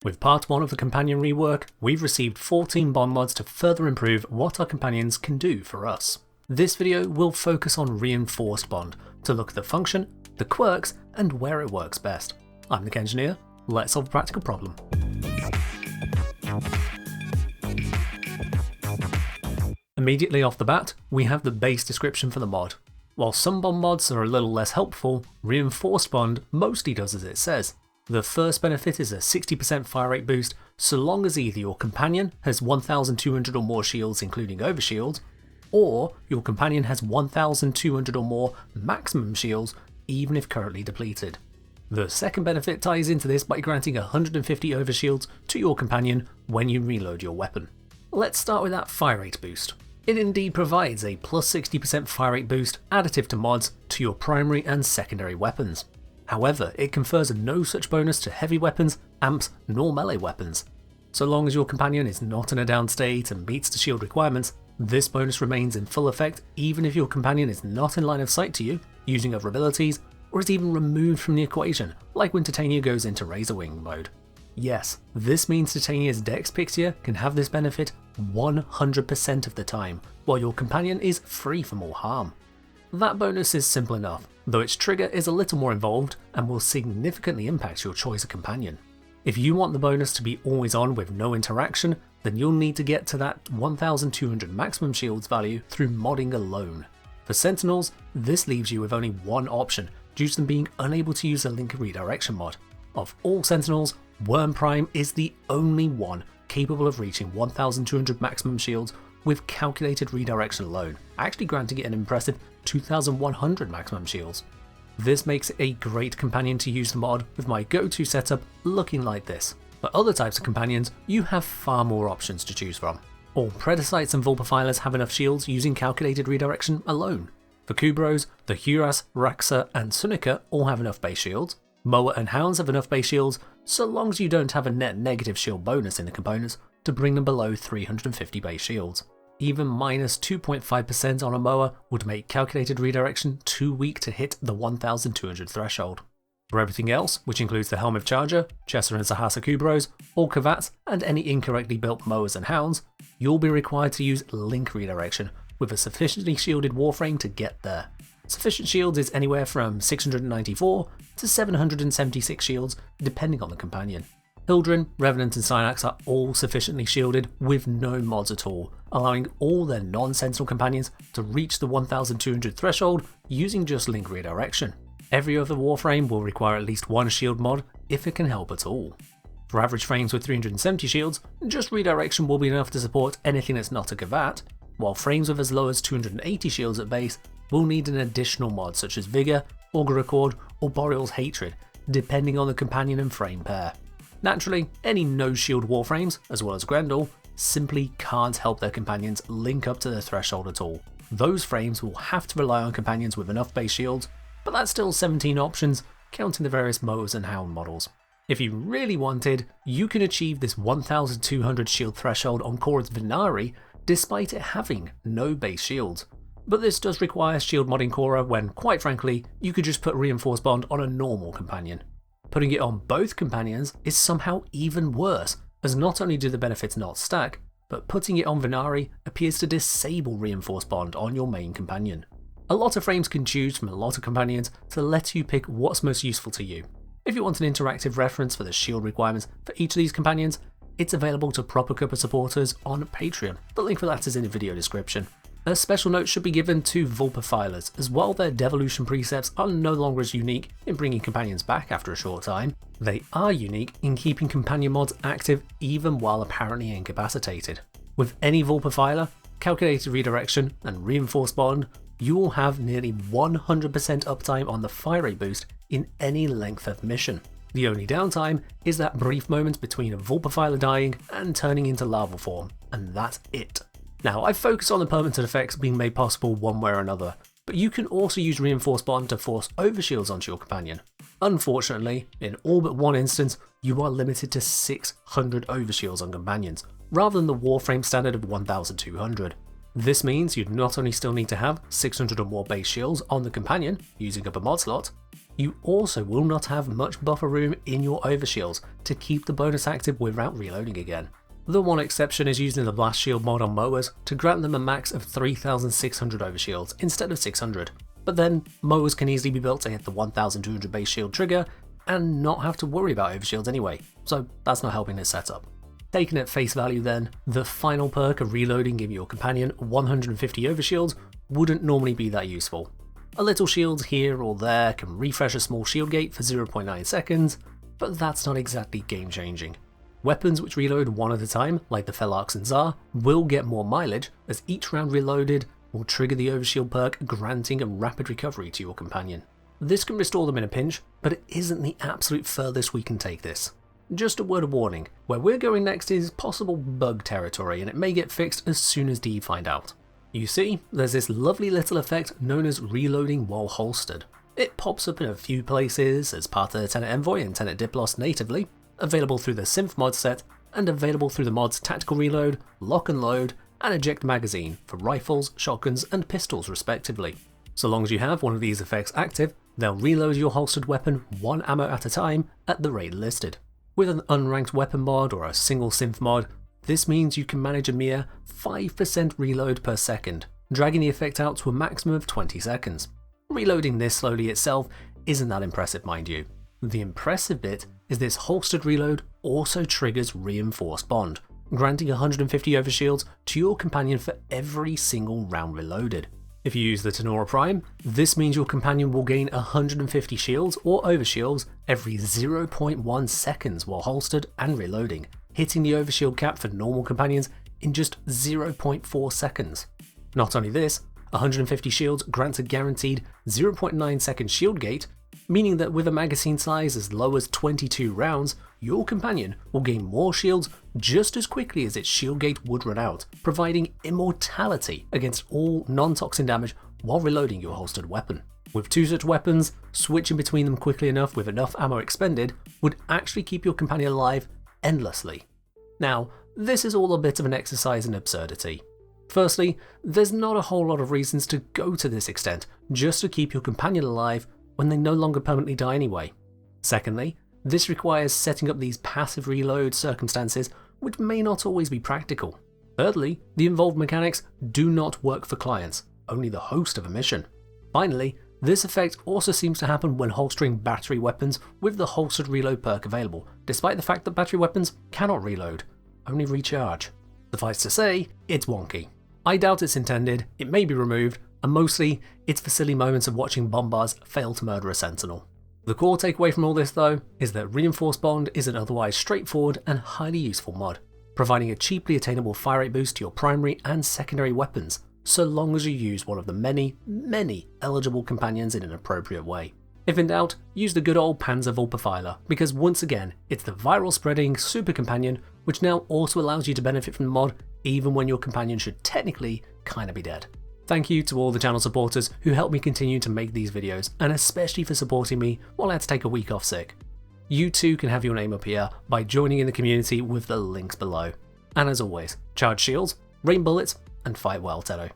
With part 1 of the companion rework, we've received 14 bond mods to further improve what our companions can do for us. This video will focus on Reinforced Bond, to look at the function, the quirks, and where it works best. I'm Nick Engineer, let's solve a practical problem. Immediately off the bat, we have the base description for the mod. While some bond mods are a little less helpful, Reinforced Bond mostly does as it says. The first benefit is a 60% fire rate boost, so long as either your companion has 1200 or more shields including overshield, or your companion has 1200 or more maximum shields even if currently depleted. The second benefit ties into this by granting 150 overshields to your companion when you reload your weapon. Let's start with that fire rate boost. It indeed provides a plus 60% fire rate boost additive to mods to your primary and secondary weapons. However, it confers no such bonus to heavy weapons, amps, nor melee weapons. So long as your companion is not in a down state and meets the shield requirements, this bonus remains in full effect even if your companion is not in line of sight to you, using other abilities, or is even removed from the equation, like when Titania goes into Razorwing mode. Yes, this means Titania's Dex Pixia can have this benefit 100% of the time, while your companion is free from all harm. That bonus is simple enough, though its trigger is a little more involved and will significantly impact your choice of companion. If you want the bonus to be always on with no interaction, then you'll need to get to that 1200 maximum shields value through modding alone. For Sentinels, this leaves you with only one option, due to them being unable to use the link redirection mod. Of all Sentinels, Worm Prime is the only one capable of reaching 1200 maximum shields with calculated redirection alone, actually granting it an impressive 2100 maximum shields. This makes it a great companion to use the mod, with my go-to setup looking like this. For other types of companions, you have far more options to choose from. All Predasites and Vulpefilers have enough shields using calculated redirection alone. For Kubrows, the Huras, Raxa and Sunika all have enough base shields. Moa and Hounds have enough base shields, so long as you don't have a net negative shield bonus in the components to bring them below 350 base shields. Even minus 2.5% on a Moa would make calculated redirection too weak to hit the 1200 threshold. For everything else, which includes the Helmeth Charger, Chesser and Sahasa Kubrows, all Kavats, and any incorrectly built Moas and Hounds, you'll be required to use link redirection with a sufficiently shielded Warframe to get there. Sufficient shields is anywhere from 694 to 776 shields depending on the companion. Hildren, Revenant and Synax are all sufficiently shielded with no mods at all, allowing all their non-Sentinel companions to reach the 1200 threshold using just link redirection. Every other Warframe will require at least one shield mod if it can help at all. For average frames with 370 shields, just redirection will be enough to support anything that's not a Kavat, while frames with as low as 280 shields at base will need an additional mod such as Vigor, Augur Accord or Boreal's Hatred, depending on the companion and frame pair. Naturally, any no-shield Warframes, as well as Grendel, simply can't help their companions link up to their threshold at all. Those frames will have to rely on companions with enough base shields, but that's still 17 options, counting the various Moas and Hound models. If you really wanted, you can achieve this 1200 shield threshold on Khorne's Venari despite it having no base shields. But this does require shield modding Khorne when, quite frankly, you could just put Reinforced Bond on a normal companion. Putting it on both companions is somehow even worse, as not only do the benefits not stack, but putting it on Venari appears to disable Reinforced Bond on your main companion. A lot of frames can choose from a lot of companions to let you pick what's most useful to you. If you want an interactive reference for the shield requirements for each of these companions, it's available to Proper Cuppa supporters on Patreon. The link for that is in the video description. A special note should be given to Vulpefilers, as while their devolution precepts are no longer as unique in bringing companions back after a short time, they are unique in keeping companion mods active even while apparently incapacitated. With any Vulpefiler, calculated redirection and Reinforced Bond, you will have nearly 100% uptime on the fire rate boost in any length of mission. The only downtime is that brief moment between a Vulpefiler dying and turning into larval form, and that's it. Now, I've focused on the permanent effects being made possible one way or another, but you can also use Reinforced Bond to force overshields onto your companion. Unfortunately, in all but one instance, you are limited to 600 overshields on companions, rather than the Warframe standard of 1200. This means you'd not only still need to have 600 or more base shields on the companion using up a mod slot, you also will not have much buffer room in your overshields to keep the bonus active without reloading again. The one exception is using the blast shield mod on mowers to grant them a max of 3600 overshields instead of 600, but then mowers can easily be built to hit the 1200 base shield trigger and not have to worry about overshields anyway, so that's not helping this setup. Taken at face value then, the final perk of reloading giving your companion 150 overshields wouldn't normally be that useful. A little shield here or there can refresh a small shield gate for 0.9 seconds, but that's not exactly game changing. Weapons which reload one at a time, like the Felarx and Tsar, will get more mileage as each round reloaded will trigger the overshield perk, granting a rapid recovery to your companion. This can restore them in a pinch, but it isn't the absolute furthest we can take this. Just a word of warning, where we're going next is possible bug territory and it may get fixed as soon as DE find out. You see, there's this lovely little effect known as reloading while holstered. It pops up in a few places as part of the Tenet Envoy and Tenet Diplos natively, available through the Synth mod set, and available through the mods Tactical Reload, Lock and Load, and Eject Magazine for rifles, shotguns, and pistols respectively. So long as you have one of these effects active, they'll reload your holstered weapon one ammo at a time at the rate listed. With an unranked weapon mod or a single synth mod, this means you can manage a mere 5% reload per second, dragging the effect out to a maximum of 20 seconds. Reloading this slowly itself isn't that impressive, mind you. The impressive bit is this holstered reload also triggers Reinforced Bond, granting 150 overshields to your companion for every single round reloaded. If you use the Tenora Prime, this means your companion will gain 150 shields or overshields every 0.1 seconds while holstered and reloading, hitting the overshield cap for normal companions in just 0.4 seconds. Not only this, 150 shields grants a guaranteed 0.9 second shield gate, meaning that with a magazine size as low as 22 rounds, your companion will gain more shields just as quickly as its shield gate would run out, providing immortality against all non-toxin damage while reloading your holstered weapon. With two such weapons, switching between them quickly enough with enough ammo expended would actually keep your companion alive endlessly. Now, this is all a bit of an exercise in absurdity. Firstly, there's not a whole lot of reasons to go to this extent just to keep your companion alive when they no longer permanently die anyway. Secondly, this requires setting up these passive reload circumstances which may not always be practical. Thirdly, the involved mechanics do not work for clients, only the host of a mission. Finally, this effect also seems to happen when holstering battery weapons with the holstered reload perk available, despite the fact that battery weapons cannot reload, only recharge. Suffice to say, it's wonky. I doubt it's intended, it may be removed, and mostly, it's for silly moments of watching Bombards fail to murder a Sentinel. The core takeaway from all this though, is that Reinforced Bond is an otherwise straightforward and highly useful mod, providing a cheaply attainable fire rate boost to your primary and secondary weapons, so long as you use one of the many eligible companions in an appropriate way. If in doubt, use the good old Panzer Vulperfiler, because once again, it's the viral spreading super companion which now also allows you to benefit from the mod even when your companion should technically kinda be dead. Thank you to all the channel supporters who help me continue to make these videos, and especially for supporting me while I had to take a week off sick. You too can have your name up here by joining in the community with the links below. And as always, charge shields, rain bullets, and fight well, Tedo.